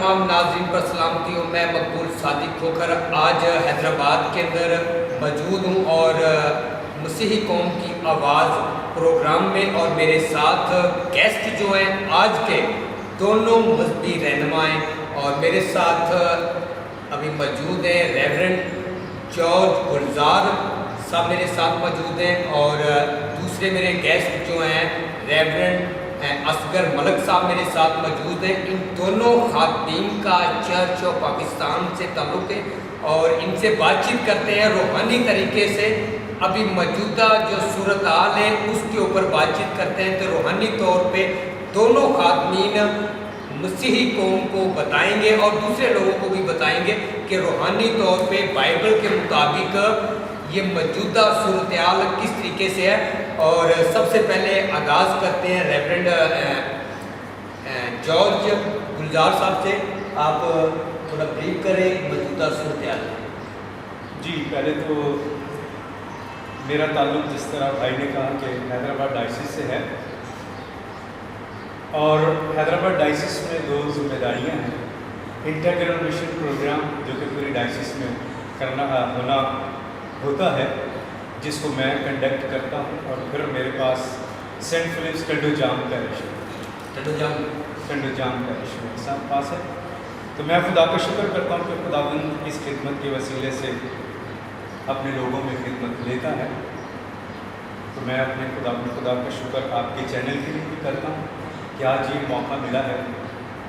تمام ناظرین پر سلامتی ہوں. میں مقبول صادق کھوکھر آج حیدرآباد کے اندر موجود ہوں اور مسیحی قوم کی آواز پروگرام میں، اور میرے ساتھ گیسٹ جو ہیں آج کے دونوں مذہبی رہنما ہیں، اور میرے ساتھ ابھی موجود ہیں ریورنڈ جارج گلزار صاحب میرے ساتھ موجود ہیں، اور دوسرے میرے گیسٹ جو ہیں ریورنڈ اصغر ملک صاحب میرے ساتھ موجود ہیں. ان دونوں خواتین کا چرچ آف پاکستان سے تعلق ہے اور ان سے بات چیت کرتے ہیں روحانی طریقے سے. ابھی موجودہ جو صورتحال ہے اس کے اوپر بات چیت کرتے ہیں. تو روحانی طور پہ دونوں خواتین مسیحی قوم کو بتائیں گے اور دوسرے لوگوں کو بھی بتائیں گے کہ روحانی طور پہ بائبل کے مطابق یہ موجودہ صورتحال کس طریقے سے ہے. اور سب سے پہلے آغاز کرتے ہیں ریورنڈ جارج گلزار صاحب سے. آپ تھوڑا بریف کریں موجودہ صورتحال. جی، پہلے تو میرا تعلق جس طرح بھائی نے کہا کہ حیدرآباد ڈائسس سے ہے، اور حیدرآباد ڈائسس میں دو ذمہ داریاں ہیں. انٹر ڈینومینیشن پروگرام جو کہ پوری ڈائسس میں ہونا ہوتا ہے، جس کو میں کنڈکٹ کرتا ہوں، اور پھر میرے پاس سینٹ فلپس ٹنڈو جام پیرش میرے ساتھ پاس ہے. تو میں خدا کا شکر کرتا ہوں کہ خداوند اس خدمت کے وسیلے سے اپنے لوگوں میں خدمت لیتا ہے. تو میں اپنے خدا کا شکر آپ کے چینل کے لیے بھی کرتا ہوں کہ آج یہ موقع ملا ہے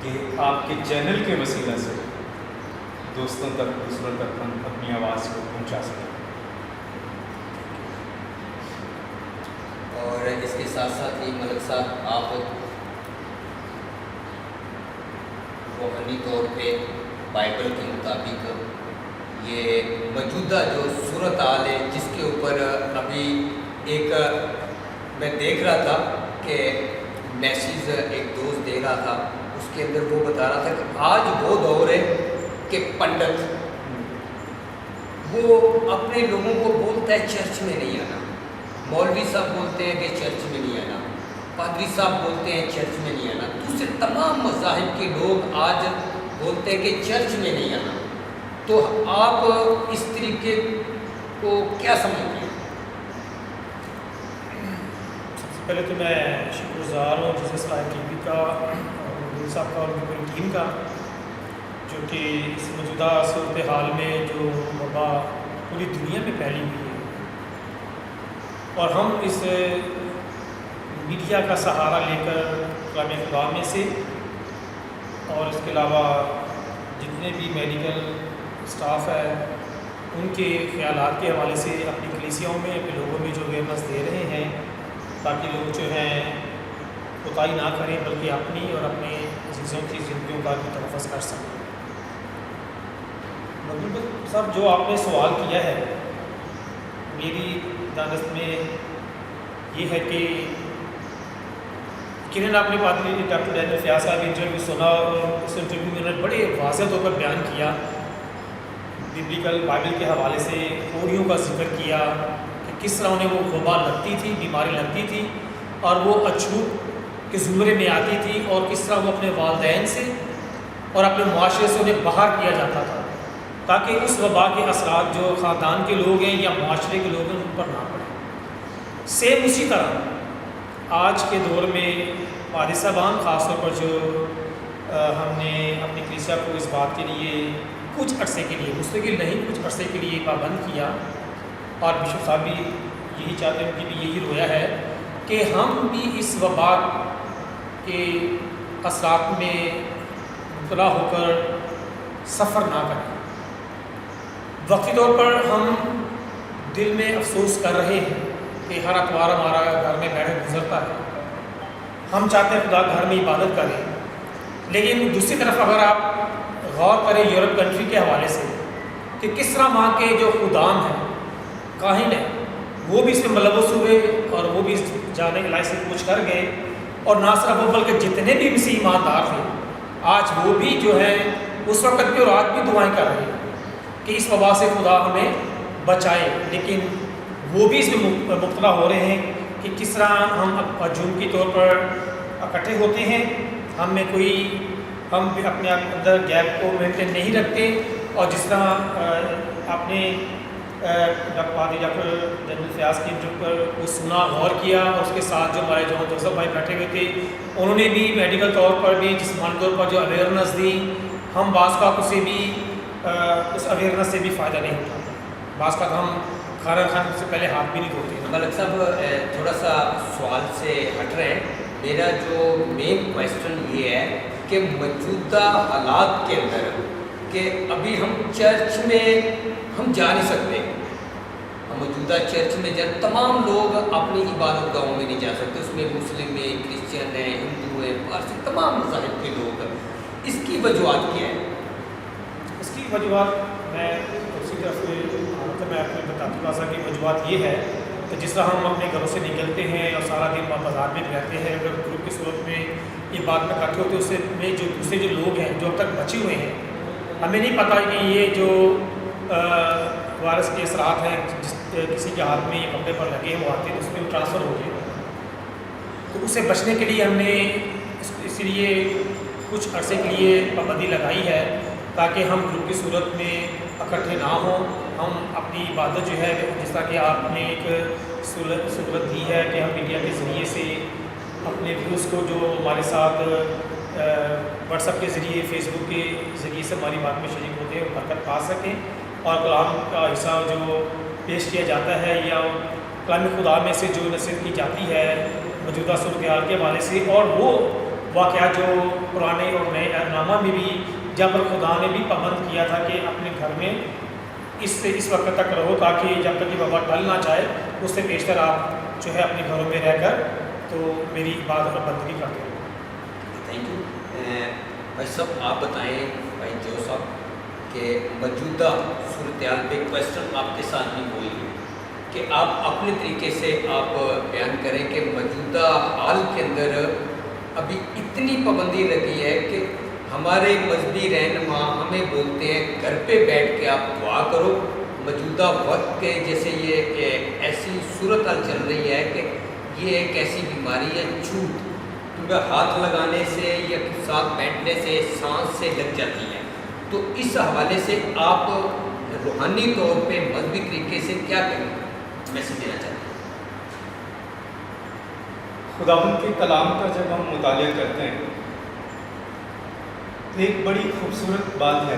کہ آپ کے چینل کے وسیلہ سے دوستوں تک، دوسروں تک ہم اپنی آواز کو پہنچا سکیں. اور اس کے ساتھ ساتھ ہی ملک صاحب، آپ روحانی طور پہ بائبل کے مطابق یہ موجودہ جو صورتحال ہے جس کے اوپر ابھی ایک میں دیکھ رہا تھا کہ میسیج ایک دوست دے رہا تھا، اس کے اندر وہ بتا رہا تھا کہ آج وہ دور ہے کہ پنڈت وہ اپنے لوگوں کو بولتا ہے چرچ میں نہیں آنا. مولوی صاحب بولتے ہیں کہ چرچ میں نہیں آنا، پادری صاحب بولتے ہیں چرچ میں نہیں آنا، دوسرے تمام مذاہب کے لوگ آج بولتے ہیں کہ چرچ میں نہیں آنا. تو آپ اس طریقے کو کیا سمجھتے ہیں؟ سب سے پہلے تو میں شکر گزار ہوں جیسے اسلام ٹی وی کا اور گل صاحب کا اور پوری ٹیم کا، جو کہ اس موجودہ صورتحال میں جو وبا پوری دنیا میں پھیلی ہوئی ہے، اور ہم اس میڈیا کا سہارا لے کر کلام خدا میں سے اور اس کے علاوہ جتنے بھی میڈیکل اسٹاف ہے ان کے خیالات کے حوالے سے اپنی کلیسیاؤں میں، اپنے لوگوں میں جو اویئرنیس دے رہے ہیں تاکہ لوگ جو ہیں کوتاہی نہ کریں بلکہ اپنی اور اپنے عزیزوں کی زندگیوں کا بھی تحفظ کر سکیں. مطلب صاحب جو آپ نے سوال کیا ہے، میری دانست میں یہ ہے کہ کنن آپ نے پادری ڈاکٹر دینل فیاض صاحب انٹرویو سنا، اور اس انٹرویو میں انہوں نے بڑے واضح طور پر بیان کیا، ببلیکل بائبل کے حوالے سے کوڑیوں کا ذکر کیا کہ کس طرح انہیں وہ وبا لگتی تھی، بیماری لگتی تھی، اور وہ اچھوت کے زمرے میں آتی تھی، اور کس طرح وہ اپنے والدین سے اور اپنے معاشرے سے انہیں باہر کیا جاتا تھا تاکہ اس وبا کے اثرات جو خاندان کے لوگ ہیں یا معاشرے کے لوگ ہیں ان پر نہ پڑیں. سیم اسی طرح آج کے دور میں پادری صاحبان خاص طور پر جو ہم نے اپنی کلیسیا کو اس بات کے لیے کچھ عرصے کے لیے، مستقل نہیں، کچھ عرصے کے لیے پابند کیا، اور بشپ صاحب بھی یہی چاہتے ہیں، ان کی بھی یہی رویا ہے کہ ہم بھی اس وبا کے اثرات میں مبتلا ہو کر سفر نہ کریں. وقتی طور پر ہم دل میں افسوس کر رہے ہیں کہ ہر اتوار ہمارا گھر میں بیٹھ گزرتا ہے، ہم چاہتے ہیں خدا گھر میں عبادت کریں، لیکن دوسری طرف اگر آپ غور کریں یورپ کنٹری کے حوالے سے کہ کس طرح وہاں کے جو خدام ہیں، کاہن ہیں، وہ بھی اس میں ملوث ہوئے اور وہ بھی اس جانے کے لائق سے پوچھ کر گئے، اور نہ صرف وہ بلکہ جتنے بھی مسیحی ایماندار تھے آج وہ بھی جو ہے اس وقت بھی اور آج بھی دعائیں کر رہے ہیں کہ اس وبا سے خدا ہمیں بچائے. لیکن وہ بھی اس میں مبتلا ہو رہے ہیں کہ کس طرح ہم ہجوم کے طور پر اکٹھے ہوتے ہیں، ہم میں کوئی ہم بھی اپنے اندر گیپ کو مینٹین نہیں رکھتے، اور جس طرح آپ نے ڈاکٹر جنرل فیاض کی جو پر وہ سنا، غور کیا، اور اس کے ساتھ جو ہمارے جوسف بھائی بیٹھے ہوئے تھے انہوں نے بھی میڈیکل طور پر بھی جسمانی طور پر جو اویئرنیس دی، ہم بعض کا اسے بھی اس اویئرنیس سے بھی فائدہ نہیں اٹھاتے، بعض کا ہم کھانا کھانے سے پہلے ہاتھ بھی نہیں دھوتے۔ ملک صاحب تھوڑا سا سوال سے ہٹ رہے ہیں، میرا جو مین کویسچن یہ ہے کہ موجودہ حالات کے اندر کہ ابھی ہم چرچ میں ہم جا نہیں سکتے، ہم موجودہ چرچ میں تمام لوگ اپنی عبادت گاہوں میں نہیں جا سکتے، اس میں مسلم ہیں، کرسچن ہیں، ہندو ہیں، پارسی، تمام مذاہب کے لوگ، اس کی وجوہات کیا ہے؟ اس کی وجوہات میں اسی طرف سے میں آپ کو بتاتی ہوں کہ وجوہات یہ ہے کہ جس طرح ہم اپنے گھروں سے نکلتے ہیں اور سارا دن بازار میں رہتے ہیں، اگر گروپ کی صورت میں یہ بات میں اکٹھے ہوتے ہیں، اس سے میں جو دوسرے جو لوگ ہیں جو اب تک بچے ہوئے ہیں، ہمیں نہیں پتہ کہ یہ جو وائرس کے اثرات ہیں جس کسی کے ہاتھ میں یہ کپڑے پر لگے ہیں وہ آتے ہیں اس میں ٹرانسفر ہو گئے، تو اس سے بچنے کے لیے ہم نے اسی لیے کچھ عرصے کے لیے پابندی لگائی ہے تاکہ ہم گروپ کی صورت میں اکٹھے نہ ہوں، ہم اپنی عبادت جو ہے جس طرح کہ آپ نے ایک سہولت دی ہے کہ ہم میڈیا کے ذریعے سے اپنے ویوز کو جو ہمارے ساتھ واٹس ایپ کے ذریعے، فیس بک کے ذریعے سے ہماری بات میں شریک ہوتے ہیں، وہ برکت پا سکیں، اور کلام کا حصہ جو پیش کیا جاتا ہے یا کلام خدا میں سے جو نصیحت کی جاتی ہے موجودہ صورتحال کے حوالے سے، اور وہ واقعات جو پرانے اور نئے نامہ میں بھی جب خدا نے بھی پابند کیا تھا کہ اپنے گھر میں اس وقت تک رہو تاکہ جب تک یہ وبا ٹل نہ جائے، اس سے بیشتر آپ جو ہے اپنے گھروں میں رہ کر تو میری عبادت اور بندگی کرتے ہو۔ تھینک یو بھائی صاحب، آپ بتائیں بھائی جو صاحب کہ موجودہ صورتحال پہ کویسچن آپ کے ساتھ بھی وہی ہے کہ آپ اپنے طریقے سے آپ بیان کریں کہ موجودہ حال کے اندر ابھی اتنی پابندی لگی ہے کہ ہمارے مذہبی رہنما ہمیں بولتے ہیں گھر پہ بیٹھ کے آپ دعا کرو، موجودہ وقت کے جیسے یہ ایسی صورتحال چل رہی ہے کہ یہ ایک ایسی بیماری ہے چھوت، کیونکہ ہاتھ لگانے سے یا ساتھ بیٹھنے سے سانس سے لگ جاتی ہے، تو اس حوالے سے آپ روحانی طور پہ مذہبی طریقے سے کیا میسیج دینا چاہتے ہیں؟ خداوند کے کلام کا جب ہم مطالعہ کرتے ہیں تو ایک بڑی خوبصورت بات ہے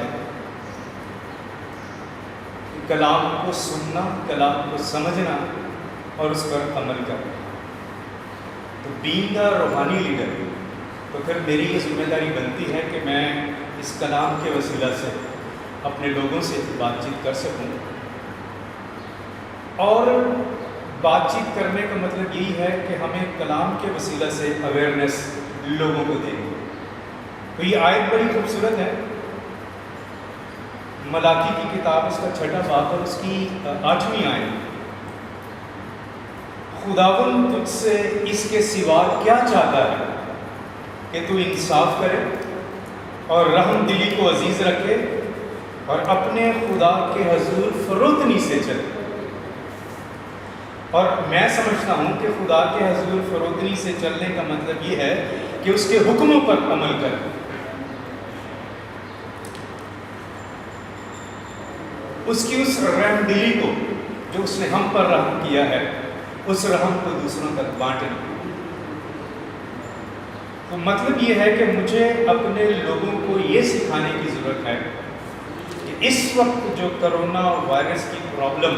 کہ کلام کو سننا، کلام کو سمجھنا اور اس پر عمل کرنا۔ تو بینگ اے روحانی لیڈر، تو پھر میری یہ ذمہ داری بنتی ہے کہ میں اس کلام کے وسیلہ سے اپنے لوگوں سے بات چیت کر سکوں، اور بات چیت کرنے کا مطلب یہی ہے کہ ہمیں کلام کے وسیلہ سے اویئرنیس لوگوں کو دینی۔ تو یہ آیت بڑی خوبصورت ہے، ملاکی کی کتاب اس کا 6واں باب اور اس کی 8ویں آیت۔ خداوند تجھ سے اس کے سوا کیا چاہتا ہے کہ تو انصاف کرے اور رحم دلی کو عزیز رکھے اور اپنے خدا کے حضور فروتنی سے چلے۔ اور میں سمجھتا ہوں کہ خدا کے حضور فروتنی سے چلنے کا مطلب یہ ہے کہ اس کے حکموں پر عمل کرے، اس کی اس رحم دلی کو جو اس نے ہم پر رحم کیا ہے، اس رحم کو دوسروں تک بانٹے۔ تو مطلب یہ ہے کہ مجھے اپنے لوگوں کو یہ سکھانے کی ضرورت ہے کہ اس وقت جو کرونا وائرس کی پرابلم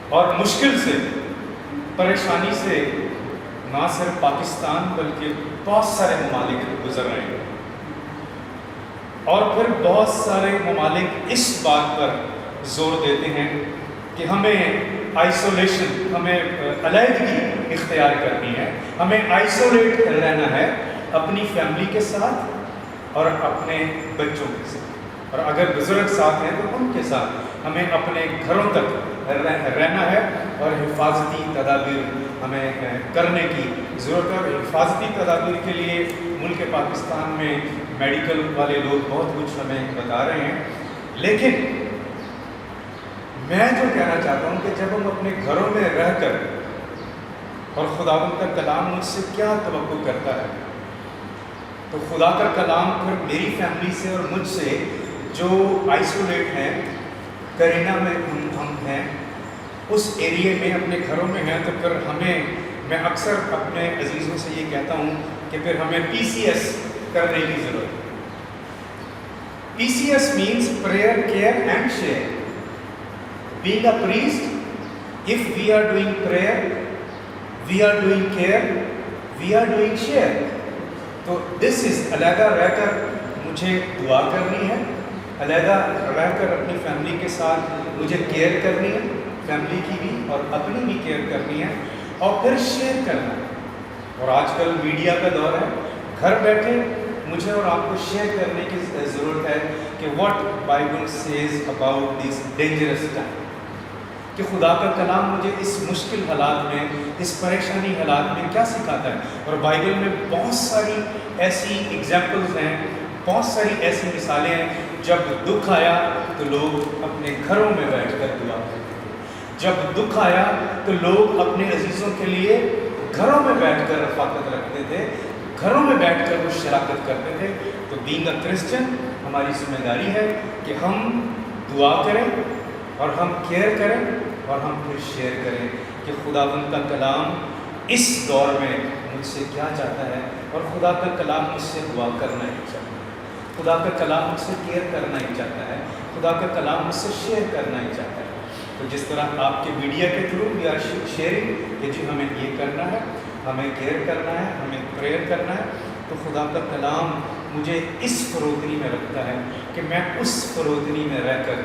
اور مشکل سے، پریشانی سے نہ صرف پاکستان بلکہ بہت سارے ممالک گزر رہے ہیں، اور پھر بہت سارے ممالک اس بات پر زور دیتے ہیں کہ ہمیں آئسولیشن، ہمیں علیحدگی اختیار کرنی ہے، ہمیں آئسولیٹ رہنا ہے اپنی فیملی کے ساتھ اور اپنے بچوں کے ساتھ، اور اگر بزرگ ساتھ ہیں تو ان کے ساتھ ہمیں اپنے گھروں تک رہنا ہے، اور حفاظتی تدابیر ہمیں کرنے کی ضرورت ہے۔ اور حفاظتی تدابیر کے لیے ملک پاکستان میں میڈیکل والے لوگ بہت کچھ ہمیں بتا رہے ہیں، لیکن میں جو کہنا چاہتا ہوں کہ جب ہم اپنے گھروں میں رہ کر، اور خداوند کا کلام مجھ سے کیا توقع کرتا ہے تو خدا کا کلام پھر میری فیملی سے اور مجھ سے جو آئسولیٹ ہیں، کرینا میں ہم ہیں، اس ایریے میں اپنے گھروں میں ہیں، تو پھر میں اکثر اپنے عزیزوں سے یہ کہتا ہوں کہ پھر ہمیں PCS کرنے کی ضرورت ہے۔ PCS means prayer, care and share. Being a priest, if we are doing prayer, we are doing care, we are doing share. تو this is علیحدہ رہ کر مجھے دعا کرنی ہے، علیحدہ رہ کر اپنی فیملی کے ساتھ مجھے کیئر کرنی ہے، فیملی کی بھی اور اپنی بھی کیئر کرنی ہے، اور پھر شیئر کرنا ہے۔ اور آج کل میڈیا کا دور ہے، گھر بیٹھے مجھے اور آپ کو شیئر کرنے کی ضرورت ہے کہ what Bible says about this dangerous time, کہ خدا کا کلام مجھے اس مشکل حالات میں، اس پریشانی حالات میں کیا سکھاتا ہے۔ اور بائبل میں بہت ساری ایسی ایگزامپلز ہیں، بہت ساری ایسی مثالیں ہیں، جب دکھ آیا تو لوگ اپنے گھروں میں بیٹھ کر دعا کرتے تھے، جب دکھ آیا تو لوگ اپنے عزیزوں کے لیے گھروں میں بیٹھ کر رفاقت رکھتے تھے، گھروں میں بیٹھ کر وہ شراکت کرتے تھے۔ تو بینگ اے کرسچن ہماری ذمہ داری ہے کہ ہم دعا کریں اور ہم کیئر کریں اور ہم پھر شیئر کریں کہ خداوند کا کلام اس دور میں مجھ سے کیا چاہتا ہے، اور خدا کا کلام مجھ سے دعا کرنا ہی چاہتا ہے، خدا کا کلام مجھ سے کیئر کرنا ہی چاہتا ہے، خدا کا کلام مجھ سے شیئر کرنا ہی چاہتا ہے۔ تو جس طرح آپ کے میڈیا کے تھرو وی آر شیئرنگ کہ جی ہمیں یہ کرنا ہے، ہمیں کیئر کرنا ہے، ہمیں پریئر کرنا ہے، تو خدا کا کلام مجھے اس فروتنی میں رکھتا ہے کہ میں اس فروتنی میں رہ کر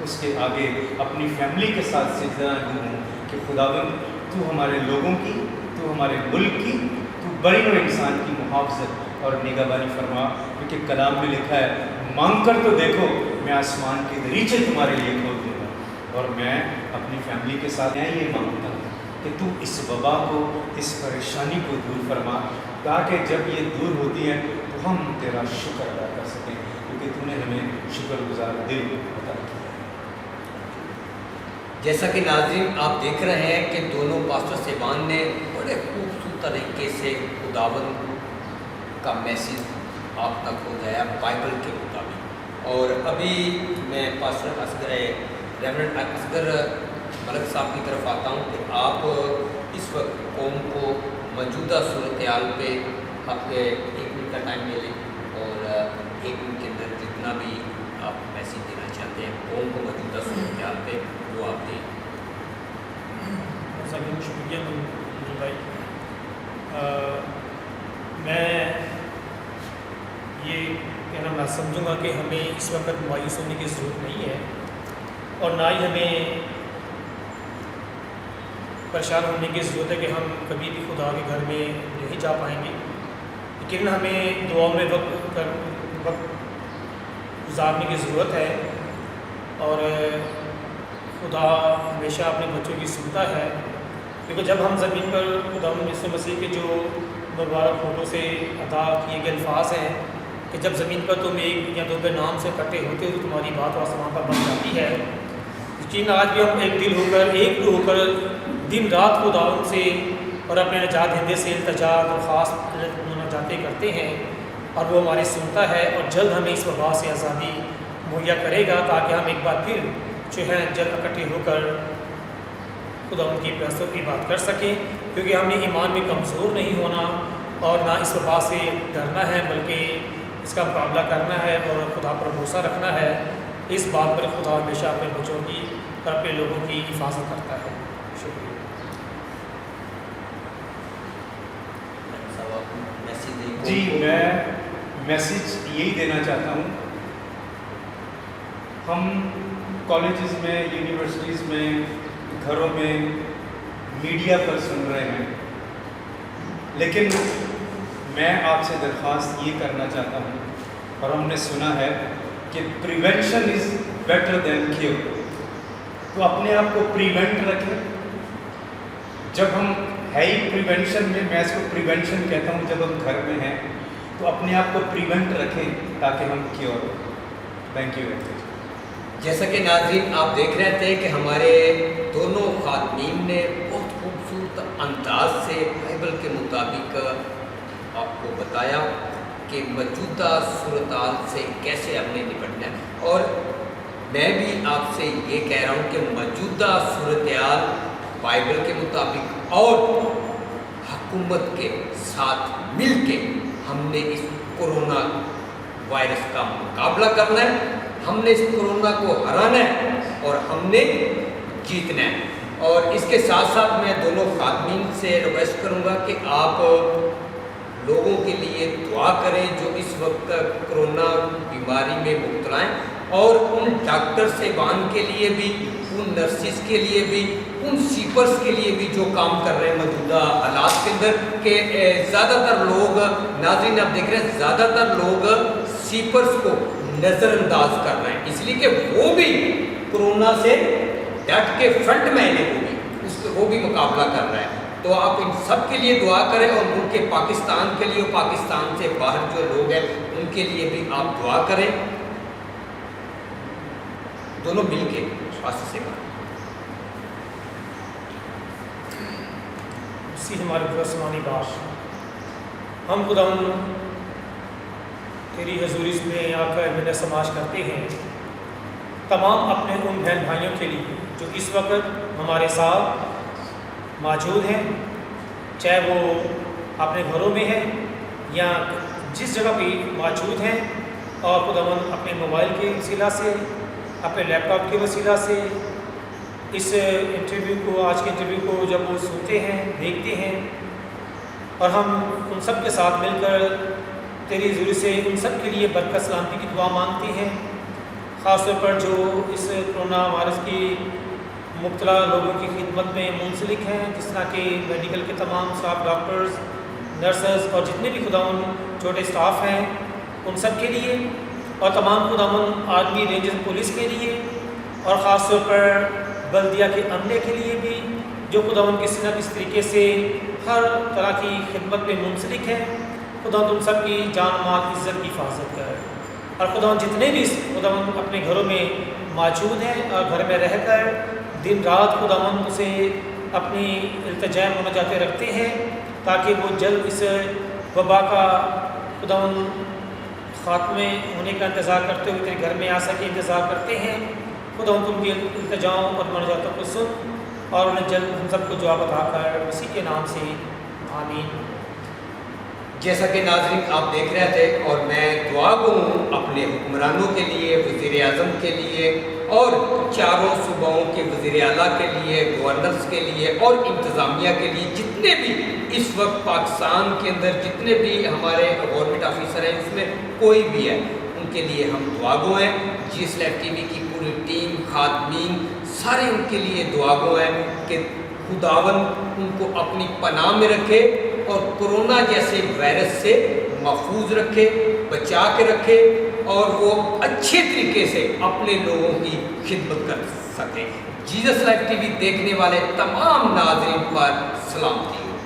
اس کے آگے اپنی فیملی کے ساتھ سجدہ ہوں کہ خداوند تو ہمارے لوگوں کی، تو ہمارے ملک کی، تو بڑی و انسان کی محافظت اور نگہبانی فرما، کیونکہ کلام میں لکھا ہے مانگ کر تو دیکھو میں آسمان کے دریچے تمہارے لیے کھول دوں گا۔ اور میں اپنی فیملی کے ساتھ میں یہ مانگتا ہوں کہ تو اس وبا کو، اس پریشانی کو دور فرما، تاکہ جب یہ دور ہوتی ہے تو ہم تیرا شکر ادا کر سکیں، کیونکہ تو نے ہمیں شکر گزار دل عطا کیا۔ جیسا کہ ناظرین آپ دیکھ رہے ہیں کہ دونوں پاسٹر صاحبان نے بڑے خوبصورت طریقے سے خداوند کا میسیج آپ تک پہنچایا بائبل کے مطابق۔ اور ابھی میں پاسٹر ریورنڈ اصغر ملک صاحب کی طرف آتا ہوں کہ آپ اس وقت قوم کو موجودہ صورتحال پہ آپ کے 1 منٹ کا ٹائم لے لیں، اور 1 منٹ کے اندر جتنا بھی آپ میسیج دینا چاہتے ہیں قوم کو موجودہ صورتحال پہ وہ آپ دیں۔ شکریہ منیر بھائی۔ میں یہ کہنا میں سمجھوں گا کہ ہمیں اس وقت مایوس ہونے کی ضرورت نہیں ہے، اور نہ ہی ہمیں پریشان ہونے کی ضرورت ہے کہ ہم کبھی بھی خدا کے گھر میں نہیں جا پائیں گے، لیکن ہمیں دعاؤں میں وقت گزارنے کی ضرورت ہے، اور خدا ہمیشہ اپنے بچوں کی سنتا ہے، کیونکہ جب ہم زمین پر خدا یسوع مسیح کے جو مبارک فوٹو سے ادا کیے گئے الفاظ ہیں کہ جب زمین پر تم 1 یا 2 کے نام سے اکٹھے ہوتے ہو تو تمہاری بات آسمان پر بن جاتی ہے، لیکن آج بھی ہم ایک دل ہو کر، ایک روح ہو کر دن رات خداوند سے اور اپنے نجات دہندے سے التجا درخواست مناجاتیں کرتے ہیں، اور وہ ہماری سنتا ہے، اور جلد ہمیں اس وبا سے آزادی مہیا کرے گا، تاکہ ہم ایک بار پھر جو ہے جلد اکٹھے ہو کر خداوند کی پرستش کی بات کر سکیں، کیونکہ ہم نے ایمان میں کمزور نہیں ہونا اور نہ اس وبا سے ڈرنا ہے، بلکہ اس کا مقابلہ کرنا ہے اور خدا پر بھروسہ رکھنا ہے۔ اس بات پر خدا ہمیشہ اپنے بچوں کی اور اپنے لوگوں کی حفاظت کرتا ہے۔ شکریہ۔ جی میں میسیج یہی دینا چاہتا ہوں، ہم کالجز میں، یونیورسٹیز میں، گھروں میں میڈیا پر سن رہے ہیں، لیکن میں آپ سے درخواست یہ کرنا چاہتا ہوں، اور ہم نے سنا ہے کہ prevention is better than cure, تو اپنے آپ کو پریونٹ رکھیں۔ جب ہم ہے ہی پریونشن میں اس کو پریونشن کہتا ہوں، جب ہم گھر میں ہیں تو اپنے آپ کو پریونٹ رکھیں تاکہ ہم کیور ہوں۔ Thank you. جیسا کہ ناظرین آپ دیکھ رہے تھے کہ ہمارے دونوں خاتمین نے بہت خوبصورت انداز سے بائبل کے مطابق آپ کو بتایا کہ موجودہ صورتحال سے کیسے ہم نے نپٹنا ہے، اور میں بھی آپ سے یہ کہہ رہا ہوں کہ موجودہ صورتحال بائبل کے مطابق اور حکومت کے ساتھ مل کے ہم نے اس کورونا وائرس کا مقابلہ کرنا ہے، ہم نے اس کورونا کو ہرانا ہے اور ہم نے جیتنا ہے۔ اور اس کے ساتھ ساتھ میں دونوں خادمین سے ریکویسٹ کروں گا کہ آپ لوگوں کے لیے دعا کریں جو اس وقت کرونا بیماری میں مبتلا ہیں، اور ان ڈاکٹر صاحبان کے لیے بھی، ان نرسز کے لیے بھی، ان سیپرز کے لیے بھی جو کام کر رہے ہیں موجودہ حالات کے اندر، کہ زیادہ تر لوگ، ناظرین آپ دیکھ رہے ہیں، زیادہ تر لوگ سیپرز کو نظر انداز کر رہے ہیں، اس لیے کہ وہ بھی کرونا سے ڈٹ کے فرنٹ میں وہ بھی مقابلہ کر رہا ہے۔ تو آپ ان سب کے لیے دعا کریں، اور ملک کے پاکستان کے لیے اور پاکستان سے باہر جو لوگ ہیں ان کے لیے بھی آپ دعا کریں، دونوں مل کے خاص سے کریں۔ اسی ہمارے پرسمانی باش ہم خدا تیری حضوری میں آ کر میں سماج کرتے ہیں تمام اپنے ان بہن بھائیوں کے لیے جو اس وقت ہمارے ساتھ موجود ہیں، چاہے وہ اپنے گھروں میں ہیں یا جس جگہ بھی موجود ہیں، اور خداوند اپنے موبائل کے وسیلہ سے، اپنے لیپ ٹاپ کے وسیلہ سے اس انٹرویو کو، آج کے انٹرویو کو جب وہ سنتے ہیں، دیکھتے ہیں، اور ہم ان سب کے ساتھ مل کر تیری حضوری سے ان سب کے لیے برکت سلامتی کی دعا مانگتے ہیں، خاص طور پر جو اس کرونا وائرس کی مبتلا لوگوں کی خدمت میں منسلک ہیں، جس طرح کہ میڈیکل کے تمام اسٹاف، ڈاکٹرز، نرسز اور جتنے بھی خداون چھوٹے اسٹاف ہیں ان سب کے لیے، اور تمام خداون آرمی، رینجر، پولیس کے لیے، اور خاص طور پر بلدیہ کے عملے کے لیے بھی جو خداون کسی نہ کسی طریقے سے ہر طرح کی خدمت میں منسلک ہے، خداون ان سب کی جان مال عزت کی حفاظت کرے، اور خداون جتنے بھی خداون اپنے گھروں میں موجود ہیں اور گھر میں رہ کر دن رات خداون اسے اپنی التجا مناجاتیں رکھتے ہیں تاکہ وہ جلد اس وبا کا خداون خاتمے ہونے کا انتظار کرتے ہوئے تیرے گھر میں آ سکے، انتظار کرتے ہیں خداون ان کی التجاؤں اور مناجاتوں کو سن اور انہیں جلد ہم سب کو جواب عطا کر، مسیح کے نام سے آمین۔ جیسا کہ ناظرین آپ دیکھ رہے تھے، اور میں دعا گو ہوں اپنے حکمرانوں کے لیے، وزیر اعظم کے لیے، اور چاروں صوبوں کے وزیر اعلیٰ کے لیے، گورنرز کے لیے اور انتظامیہ کے لیے، جتنے بھی اس وقت پاکستان کے اندر جتنے بھی ہمارے گورنمنٹ آفیسر ہیں، اس میں کوئی بھی ہے، ان کے لیے ہم دعا گو ہیں۔ جی ایس لائف ٹی وی کی پوری ٹیم، خادمین، سارے ان کے لیے دعا گو ہیں کہ خداوند ان کو اپنی پناہ میں رکھے اور کرونا جیسے وائرس سے محفوظ رکھے، بچا کے رکھے، اور وہ اچھے طریقے سے اپنے لوگوں کی خدمت کر سکیں۔ جیزس لائف ٹی وی دیکھنے والے تمام ناظرین پر سلامتی ہو۔